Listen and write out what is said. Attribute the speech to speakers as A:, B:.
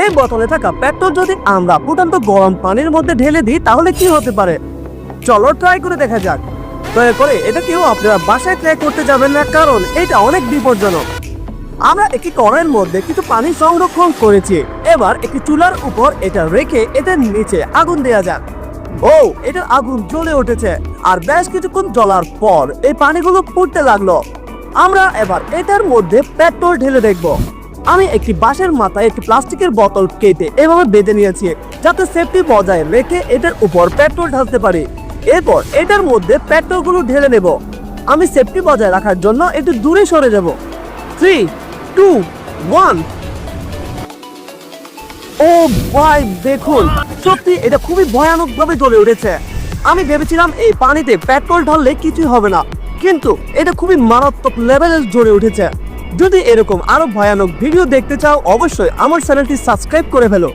A: এই বোতলে থাকা পেট্রোল যদি আমরা ফুটন্ত গরম পানির মধ্যে ঢেলে দিই তাহলে কি হতে পারে? চলো ট্রাই করে দেখা যাক। দয়া করে এটা কেউ আপনারা বাসায় ট্রাই করতে যাবেন না, কারণ এটা অনেক বিপজ্জনক। আমরা একটি কড়াইয়ের মধ্যে কিছু পানি সংরক্ষণ করেছি। এবার একটি চুলার উপর এটা রেখে এটার নিচে আগুন দেওয়া যাক। ও, এটার আগুন জ্বলে উঠেছে আর বেশ কিছুক্ষণ জ্বলার পর এই পানিগুলো ফুটতে লাগলো। আমরা এবার এটার মধ্যে পেট্রোল ঢেলে দেখব। আমি একটি বাঁশের মাথায় একটি প্লাস্টিকের বোতল কেটে এভাবে বেঁধে নিয়েছি, যাতে সেফটি বজায় রেখে এটার উপর পেট্রোল ঢালতে পারি। এরপর এটার মধ্যে পেট্রোলগুলো ঢেলে নেব। আমি সেফটি বজায় রাখার জন্য একটু দূরে সরে যাব। 3, 2, 1। ও ভাই, দেখুন, সত্যি এটা খুবই ভয়ানকভাবে জ্বলে উঠেছে। আমি ভেবেছিলাম এই পানিতে পেট্রোল ঢাললে কিছুই হবে না, কিন্তু এটা খুবই মারাত্মক লেভেলে জ্বলে উঠেছে। যদি এরকম আরো ভয়ানক ভিডিও দেখতে চাও, অবশ্যই আমার চ্যানেলটি সাবস্ক্রাইব করে ফেলো।